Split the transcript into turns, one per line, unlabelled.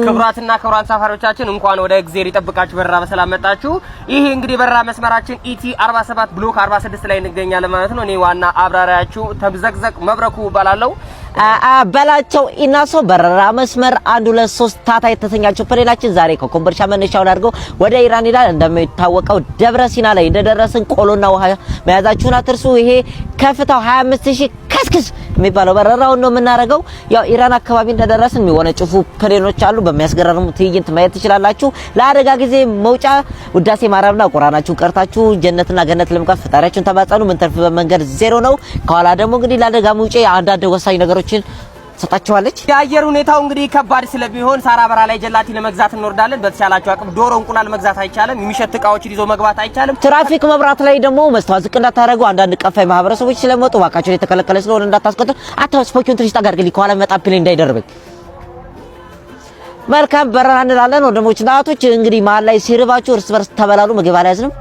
ክብራትና ክብራን ሳፋሪዎቻችን እንኳን ወደ እግዚአብሔር ይጠብቃችሁ በረራ በሰላም መጣችሁ። ይሄ እንግዲህ በረራ መስመራችን ኢቲ 47 ብሎክ 46 ላይ እንገኛለን ማለት ነው። እኔ ዋና አብራሪያችሁ ተብዘቅዘቅ መብረኩ ባላለው
በላቸው ኢናሶ በረራ መስመር 123 ታታ የተሰኛቸው ፕሌናችን ዛሬ ከኮምቦልቻ መነሻውን አድርገው ወደ ኢራን ይላል። እንደሚታወቀው ደብረ ሲና ላይ እንደደረስን ቆሎና ውሃ መያዛችሁን አትርሱ። ይሄ ከፍታው 25000 ከስክስ የሚባለው በረራውን ነው የምናደርገው። ያው ኢራን አካባቢ እንደደረስን የሚወነጭፉ ፕሌኖች አሉ። በሚያስገርም ትዕይንት ማየት ትችላላችሁ። ለአደጋ ጊዜ መውጫ ውዳሴ ማርያምና ቁርአናችሁ ቀርታችሁ ጀነትና ገነት ለምቃፍ ፈጣሪያችሁን ተማጸኑ። ምን ተርፍ በመንገድ ዜሮ ነው። ከኋላ ደግሞ እንግዲህ ለአደጋ መውጫ አንዳንድ ወሳኝ ነገሮችን ሰጣችኋለች።
የአየር ሁኔታው እንግዲህ ከባድ ስለሚሆን ሳራ በራ ላይ ጀላቲ ለመግዛት እንወርዳለን። በተቻላችሁ አቅም ዶሮ እንቁላል መግዛት አይቻልም። የሚሸት እቃዎችን ይዞ መግባት አይቻልም።
ትራፊክ መብራት ላይ ደግሞ መስተዋት ዝቅ እንዳታረጉ። አንዳንድ ቀፋይ ማህበረሰቦች ስለመጡ ባካችሁ የተከለከለ ስለሆነ እንዳታስቆጡ። አታስፖኪውን ትንሽ ታጋርግልኝ ከኋላ መጣ ፕሌን እንዳይደርበኝ። መልካም በረራ እንላለን ወንድሞችና እህቶች። እንግዲህ መሀል ላይ ሲርባችሁ እርስ በርስ ተበላሉ። ምግብ አልያዝንም።